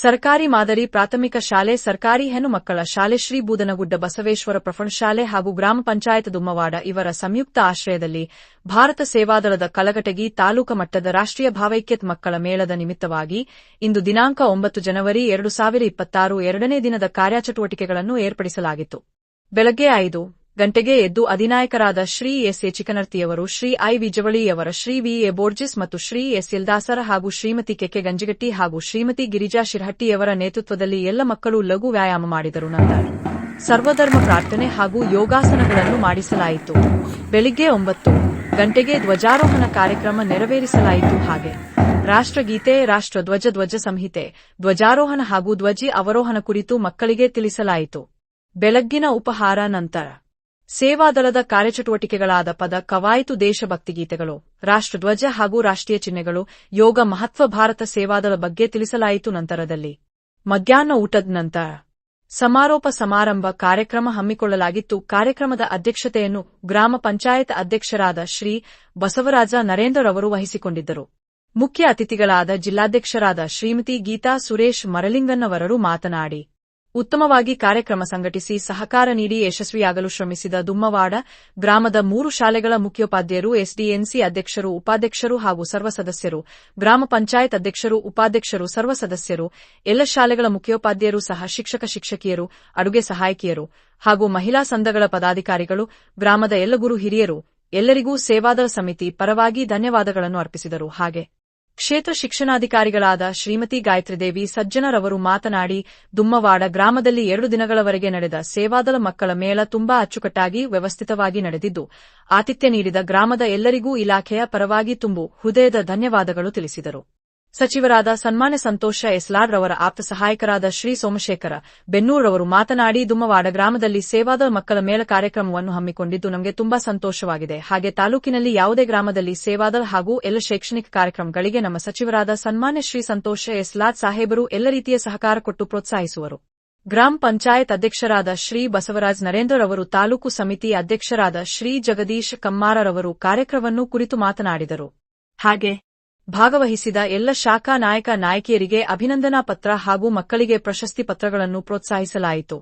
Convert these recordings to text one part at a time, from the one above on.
ಸರ್ಕಾರಿ ಮಾದರಿ ಪ್ರಾಥಮಿಕ ಶಾಲೆ, ಸರ್ಕಾರಿ ಹೆಣ್ಣು ಮಕ್ಕಳ ಶಾಲೆ, ಶ್ರೀ ಬೂದನಗುಡ್ಡ ಬಸವೇಶ್ವರ ಪ್ರೌಢಶಾಲೆ ಹಾಗೂ ಗ್ರಾಮ ಪಂಚಾಯತ್ ದುಮ್ಮವಾಡ ಇವರ ಸಂಯುಕ್ತ ಆಶ್ರಯದಲ್ಲಿ ಭಾರತ ಸೇವಾದಳದ ಕಲಘಟಗಿ ತಾಲೂಕು ಮಟ್ಟದ ರಾಷ್ಟ್ರೀಯ ಭಾವೈಕ್ಯತೆ ಮಕ್ಕಳ ಮೇಳದ ನಿಮಿತ್ತವಾಗಿ ಇಂದು ದಿನಾಂಕ 9 ಜನವರಿ 2026 ಎರಡನೇ ದಿನದ ಕಾರ್ಯಚಟುವಟಿಕೆಗಳನ್ನು ಏರ್ಪಡಿಸಲಾಗಿತ್ತು. ಬೆಳಗ್ಗೆ 5 ಗಂಟೆಗೆ ಎದ್ದು ಅಧಿನಾಯಕರಾದ ಶ್ರೀ ಎಸ್. ಎ. ಚಿಕನರ್ತಿಯವರು, ಶ್ರೀ ಐ. ವಿ. ಜವಳಿಯವರ, ಶ್ರೀ ವಿ. ಎ. ಬೋರ್ಜಿಸ್ ಮತ್ತು ಶ್ರೀ ಎಸ್. ಎಲ್. ದಾಸರ ಹಾಗೂ ಶ್ರೀಮತಿ ಕೆ. ಗಂಜಿಗಟ್ಟಿ ಹಾಗೂ ಶ್ರೀಮತಿ ಗಿರಿಜಾ ಶಿರಹಟ್ಟಿಯವರ ನೇತೃತ್ವದಲ್ಲಿ ಎಲ್ಲ ಮಕ್ಕಳು ಲಘು ವ್ಯಾಯಾಮ ಮಾಡಿದರು. ನಂತರ ಸರ್ವಧರ್ಮ ಪ್ರಾರ್ಥನೆ ಹಾಗೂ ಯೋಗಾಸನಗಳನ್ನು ಮಾಡಿಸಲಾಯಿತು. ಬೆಳಿಗ್ಗೆ 9 ಗಂಟೆಗೆ ಧ್ವಜಾರೋಹಣ ಕಾರ್ಯಕ್ರಮ ನೆರವೇರಿಸಲಾಯಿತು. ಹಾಗೆ ರಾಷ್ಟ್ರಗೀತೆ, ರಾಷ್ಟ್ರಧ್ವಜ, ಧ್ವಜ ಸಂಹಿತೆ, ಧ್ವಜಾರೋಹಣ ಹಾಗೂ ಧ್ವಜಿ ಅವರೋಹಣ ಕುರಿತು ಮಕ್ಕಳಿಗೆ ತಿಳಿಸಲಾಯಿತು. ಬೆಳಗ್ಗಿನ ಉಪಹಾರ ನಂತರ ಸೇವಾದಳದ ಕಾರ್ಯಚಟುವಟಿಕೆಗಳಾದ ಪದ ಕವಾಯಿತು, ದೇಶಭಕ್ತಿ ಗೀತೆಗಳು, ರಾಷ್ಟ್ರಧ್ವಜ ಹಾಗೂ ರಾಷ್ಟ್ರೀಯ ಚಿಹ್ನೆಗಳು, ಯೋಗ ಮಹತ್ವ, ಭಾರತ ಸೇವಾದಳ ಬಗ್ಗೆ ತಿಳಿಸಲಾಯಿತು. ನಂತರದಲ್ಲಿ ಮಧ್ಯಾಹ್ನ ಊಟದ ನಂತರ ಸಮಾರೋಪ ಸಮಾರಂಭ ಕಾರ್ಯಕ್ರಮ ಹಮ್ಮಿಕೊಳ್ಳಲಾಗಿತ್ತು. ಕಾರ್ಯಕ್ರಮದ ಅಧ್ಯಕ್ಷತೆಯನ್ನು ಗ್ರಾಮ ಪಂಚಾಯತ್ ಅಧ್ಯಕ್ಷರಾದ ಶ್ರೀ ಬಸವರಾಜ ನರೇಂದ್ರರವರು ವಹಿಸಿಕೊಂಡಿದ್ದರು. ಮುಖ್ಯ ಅತಿಥಿಗಳಾದ ಜಿಲ್ಲಾಧ್ಯಕ್ಷರಾದ ಶ್ರೀಮತಿ ಗೀತಾ ಸುರೇಶ್ ಮರಲಿಂಗನ್ನವರರು ಮಾತನಾಡಿ, ಉತ್ತಮವಾಗಿ ಕಾರ್ಯಕ್ರಮ ಸಂಘಟಿಸಿ ಸಹಕಾರ ನೀಡಿ ಯಶಸ್ವಿಯಾಗಲು ಶ್ರಮಿಸಿದ ದುಮ್ಮವಾಡ ಗ್ರಾಮದ 3 ಶಾಲೆಗಳ ಮುಖ್ಯೋಪಾಧ್ಯಾಯರು, ಎಸ್ಡಿಎನ್ಸಿ ಅಧ್ಯಕ್ಷರು, ಉಪಾಧ್ಯಕ್ಷರು ಹಾಗೂ ಸರ್ವ ಸದಸ್ಯರು, ಗ್ರಾಮ ಪಂಚಾಯತ್ ಅಧ್ಯಕ್ಷರು, ಉಪಾಧ್ಯಕ್ಷರು, ಸರ್ವ ಸದಸ್ಯರು, ಎಲ್ಲ ಶಾಲೆಗಳ ಮುಖ್ಯೋಪಾಧ್ಯಾಯರು ಸಹ ಶಿಕ್ಷಕಿಯರು, ಅಡುಗೆ ಸಹಾಯಕಿಯರು ಹಾಗೂ ಮಹಿಳಾ ಸಂಘಗಳ ಪದಾಧಿಕಾರಿಗಳು, ಗ್ರಾಮದ ಎಲ್ಲ ಗುರು ಹಿರಿಯರು ಎಲ್ಲರಿಗೂ ಸೇವಾದಳ ಸಮಿತಿ ಪರವಾಗಿ ಧನ್ಯವಾದಗಳನ್ನು ಅರ್ಪಿಸಿದರು. ಹಾಗೆ ಕ್ಷೇತ್ರ ಶಿಕ್ಷಣಾಧಿಕಾರಿಗಳಾದ ಶ್ರೀಮತಿ ಗಾಯತ್ರಿದೇವಿ ಸಜ್ಜನರವರು ಮಾತನಾಡಿ, ದುಮ್ಮವಾಡ ಗ್ರಾಮದಲ್ಲಿ 2 ದಿನಗಳವರೆಗೆ ನಡೆದ ಸೇವಾದಳ ಮಕ್ಕಳ ಮೇಳ ತುಂಬಾ ಅಚ್ಚುಕಟ್ಟಾಗಿ ವ್ಯವಸ್ಥಿತವಾಗಿ ನಡೆದಿದ್ದು, ಆತಿಥ್ಯ ನೀಡಿದ ಗ್ರಾಮದ ಎಲ್ಲರಿಗೂ ಇಲಾಖೆಯ ಪರವಾಗಿ ತುಂಬು ಹೃದಯದ ಧನ್ಯವಾದಗಳು ತಿಳಿಸಿದರು. ಸಚಿವರಾದ ಸನ್ಮಾನ್ಯ ಸಂತೋಷ ಎಸ್ಲಾಡ್ ರವರ ಆಪ್ತ ಸಹಾಯಕರಾದ ಶ್ರೀ ಸೋಮಶೇಖರ ಬೆನ್ನೂರವರು ಮಾತನಾಡಿ, ದುಮ್ಮವಾಡ ಗ್ರಾಮದಲ್ಲಿ ಸೇವಾದಳ ಮಕ್ಕಳ ಮೇಳ ಕಾರ್ಯಕ್ರಮವನ್ನು ಹಮ್ಮಿಕೊಂಡಿದ್ದು ನಮಗೆ ತುಂಬಾ ಸಂತೋಷವಾಗಿದೆ. ಹಾಗೆ ತಾಲೂಕಿನಲ್ಲಿ ಯಾವುದೇ ಗ್ರಾಮದಲ್ಲಿ ಸೇವಾದಳ ಹಾಗೂ ಎಲ್ಲ ಶೈಕ್ಷಣಿಕ ಕಾರ್ಯಕ್ರಮಗಳಿಗೆ ನಮ್ಮ ಸಚಿವರಾದ ಸನ್ಮಾನ್ಯ ಶ್ರೀ ಸಂತೋಷ ಎಸ್ಲಾಡ್ ಸಾಹೇಬರು ಎಲ್ಲ ರೀತಿಯ ಸಹಕಾರ ಕೊಟ್ಟು ಪ್ರೋತ್ಸಾಹಿಸುವರು. ಗ್ರಾಮ ಪಂಚಾಯತ್ ಅಧ್ಯಕ್ಷರಾದ ಶ್ರೀ ಬಸವರಾಜ್ ನರೇಂದ್ರರವರು, ತಾಲೂಕು ಸಮಿತಿ ಅಧ್ಯಕ್ಷರಾದ ಶ್ರೀ ಜಗದೀಶ್ ಕಮ್ಮಾರರವರು ಕಾರ್ಯಕ್ರಮವನ್ನು ಕುರಿತು ಮಾತನಾಡಿದರು. ಹಾಗೆ ಭಾಗವಹಿಸಿದ ಎಲ್ಲ ಶಾಖಾ ನಾಯಕ ನಾಯಕಿಯರಿಗೆ ಅಭಿನಂದನಾ ಪತ್ರ ಹಾಗೂ ಮಕ್ಕಳಿಗೆ ಪ್ರಶಸ್ತಿ ಪತ್ರಗಳನ್ನು ಪ್ರೋತ್ಸಾಹಿಸಲಾಯಿತು.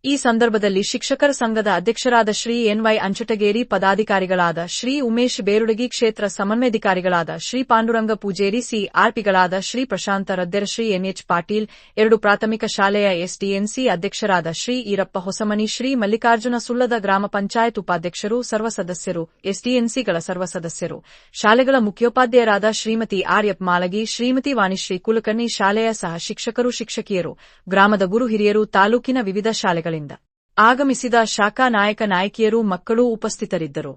ಈ ಸಂದರ್ಭದಲ್ಲಿ ಶಿಕ್ಷಕರ ಸಂಘದ ಅಧ್ಯಕ್ಷರಾದ ಶ್ರೀ ಎನ್ವೈ ಅಂಚಟಗೇರಿ, ಪದಾಧಿಕಾರಿಗಳಾದ ಶ್ರೀ ಉಮೇಶ್ ಬೇರುಡಗಿ, ಕ್ಷೇತ್ರ ಸಮನ್ವಯಾಧಿಕಾರಿಗಳಾದ ಶ್ರೀ ಪಾಂಡುರಂಗ ಪೂಜೇರಿ, ಸಿಆರ್ಪಿಗಳಾದ ಶ್ರೀ ಪ್ರಶಾಂತ ರದ್ದೆರ, ಶ್ರೀ ಎನ್ಎಚ್ ಪಾಟೀಲ್, 2 ಪ್ರಾಥಮಿಕ ಶಾಲೆಯ ಎಸ್ಡಿಎನ್ಸಿ ಅಧ್ಯಕ್ಷರಾದ ಶ್ರೀ ಈರಪ್ಪ ಹೊಸಮನಿ, ಶ್ರೀ ಮಲ್ಲಿಕಾರ್ಜುನ ಸುಳ್ಳದ, ಗ್ರಾಮ ಪಂಚಾಯತ್ ಉಪಾಧ್ಯಕ್ಷರು, ಸರ್ವ ಸದಸ್ಯರು, ಎಸ್ಡಿಎನ್ಸಿಗಳ ಸರ್ವ ಸದಸ್ಯರು, ಶಾಲೆಗಳ ಮುಖ್ಯೋಪಾಧ್ಯಾಯರಾದ ಶ್ರೀಮತಿ ಆರ್ಯಪ್ ಮಾಲಗಿ, ಶ್ರೀಮತಿ ವಾಣಿಶ್ರೀ ಕುಲಕರ್ಣಿ, ಶಾಲೆಯ ಸಹ ಶಿಕ್ಷಕರು, ಶಿಕ್ಷಕಿಯರು, ಗ್ರಾಮದ ಗುರು ಹಿರಿಯರು, ತಾಲೂಕಿನ ವಿವಿಧ ಶಾಲೆಗಳಿಂದ ಆಗಮಿಸಿದ ಶಾಖಾ ನಾಯಕ ನಾಯಕಿಯರು, ಮಕ್ಕಳು ಉಪಸ್ಥಿತರಿದ್ದರು.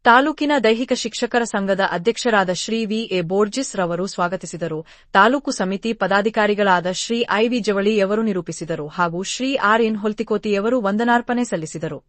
ತಾಲೂಕಿನ ದೈಹಿಕ ಶಿಕ್ಷಕರ ಸಂಘದ ಅಧ್ಯಕ್ಷರಾದ ಶ್ರೀ ವಿ. ಎ. ಬೋರ್ಜಿಸ್ ರವರು ಸ್ವಾಗತಿಸಿದರು. ತಾಲೂಕು ಸಮಿತಿ ಪದಾಧಿಕಾರಿಗಳಾದ ಶ್ರೀ ಐ. ವಿ. ಜವಳಿಯವರು ನಿರೂಪಿಸಿದರು ಹಾಗೂ ಶ್ರೀ ಆರ್. ಎನ್. ಹೊಲ್ತಿಕೋತಿಯವರು ವಂದನಾರ್ಪಣೆ ಸಲ್ಲಿಸಿದರು.